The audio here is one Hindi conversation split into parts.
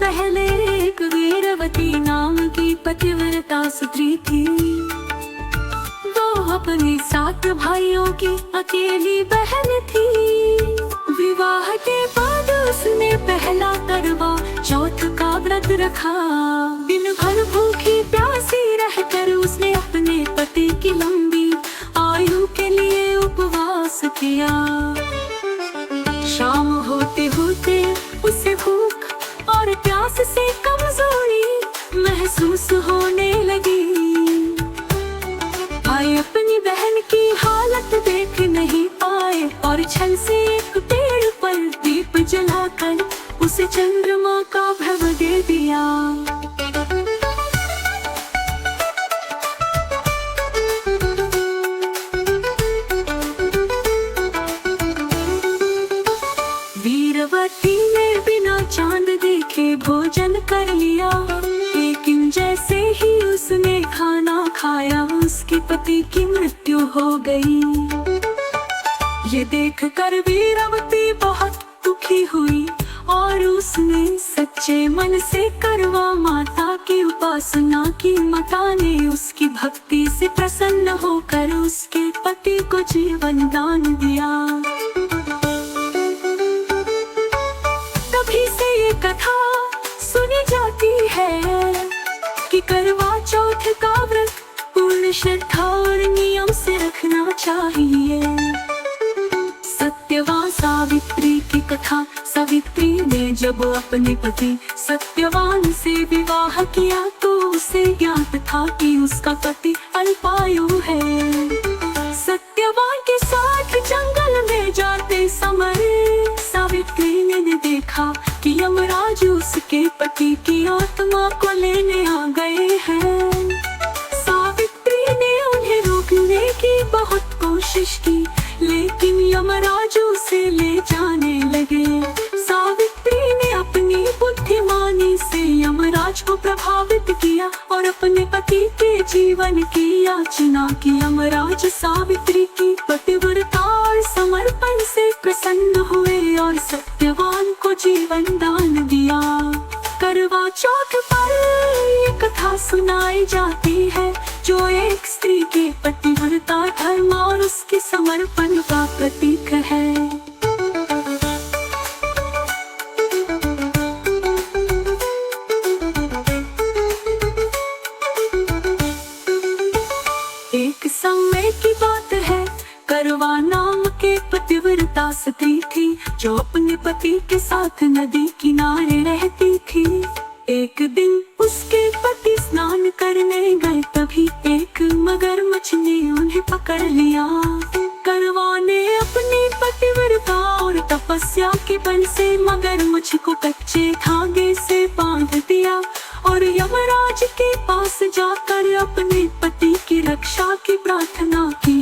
पहले एक वीरवती नाम की पतिव्रता स्त्री थी। वो अपने 7 भाइयों की अकेली बहन थी। विवाह के बाद उसने पहला करवा चौथ का व्रत रखा। दिन भर भूखी प्यासी रहकर उसने अपने पति की लंबी आयु के लिए उपवास किया। शाम होते होते उसे भूख और प्यास से कमजोरी महसूस होने लगी। भाई अपनी बहन की हालत देख नहीं पाए और छल से एक पेड़ पर दीप जलाकर उसे चंद्रमा का भव दे दिया। वीरवती ने बिना चांद देखे भोजन कर लिया, लेकिन जैसे ही उसने खाना खाया उसके पति की मृत्यु हो गई। ये देखकर वीरवती बहुत दुखी हुई और उसने सच्चे मन से करवा माता की उपासना की। माता ने उसकी भक्ति से प्रसन्न होकर उसके पति को जीवन दान दिया। तभी से ये कथा सुनी जाती है कि करवा चौथ का व्रत पूर्ण श्रद्धा और नियम से रखना चाहिए। सत्यवान सावित्री की कथा। सावित्री ने जब अपने पति सत्यवान से विवाह किया तो उसे ज्ञात था कि उसका पति अल्पायु है। सत्यवान के साथ जंगल में जाते समय सावित्री ने देखा कि यमराज उसके पति की आत्मा को लेने आ गए हैं। सावित्री ने उन्हें रोकने की बहुत कोशिश की, लेकिन यमराज उसे ले जाने लगे। सावित्री ने अपनी बुद्धिमानी से यमराज को प्रभावित किया और अपने पति के जीवन की याचना की। यमराज सावित्री की पतिव्रता और समर्पण से प्रसन्न हुए और सत्यवान को जीवन दान दिया। करवा चौथ पर ये कथा सुनाई जाती है जो एक स्त्री के पतिव्रता धर्म और उसके समर्पण का प्रतीक है। एक समय की बात है, करवा नाम के पतिव्रता स्त्री थी जो अपने पति के साथ नदी किनारे रहती थी। एक दिन उसके पति स्नान करने गए, तभी एक मगरमच्छ ने उन्हें पकड़ लिया। करवा ने अपनी पतिव्रता और तपस्या के बल से मगरमच्छ को कच्चे धागे से बांध दिया और यमराज के पास जाकर अपने पति की रक्षा की प्रार्थना की।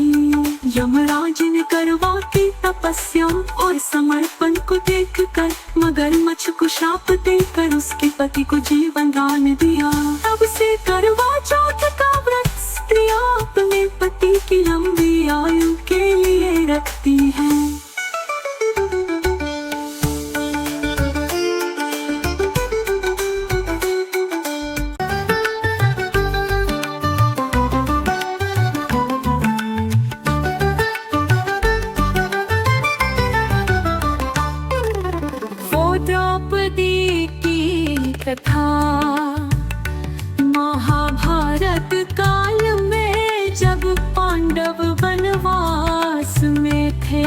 यमराज ने करवा की तपस्या और समर्पण को देखकर मगरमच्छ को श्राप देकर उसके पति को जीवन दान दिया। तब से करवा चौथ का व्रत स्त्रियां अपने पति की लंबी आयु के लिए रखती हैं। द्रौपदी की कथा। महाभारत काल में जब पांडव वनवास में थे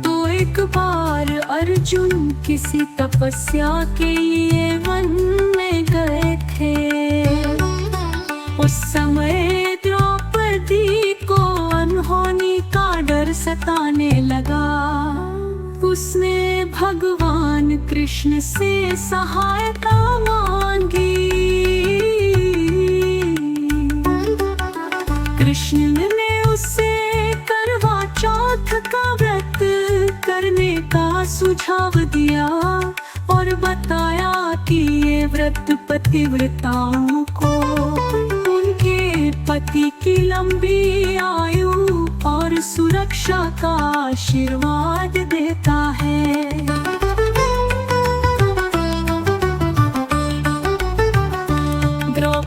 तो एक बार अर्जुन किसी तपस्या के लिए वन में गए थे। उस समय द्रौपदी को अनहोनी का डर सताने लगा। उसने भगवान कृष्ण से सहायता मांगी। कृष्ण ने उसे करवा चौथ का व्रत करने का सुझाव दिया और बताया कि ये व्रत पतिव्रताओं को उनके पति की लंबी आयु और सुरक्षा का आशीर्वाद देता है।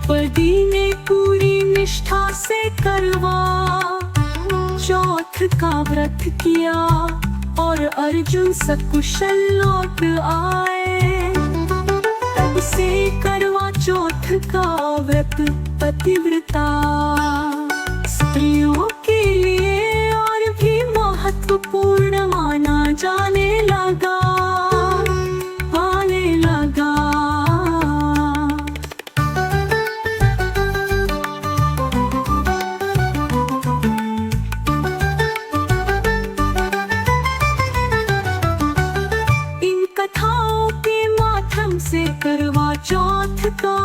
द्रौपदी ने पूरी निष्ठा से करवा चौथ का व्रत किया और अर्जुन सकुशल लौट आए। तब से करवा चौथ का व्रत पतिव्रता स्त्रियों के लिए और भी महत्वपूर्ण माना जाने लगा। से करवा चौथ का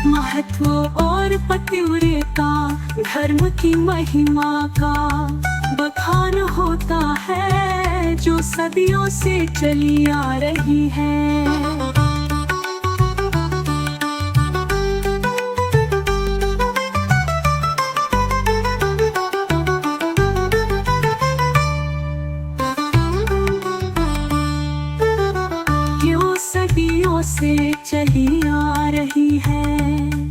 महत्व और पतिव्रता धर्म की महिमा का बखान होता है, जो सदियों से चली आ रही है। सदियों से चली आ रही है।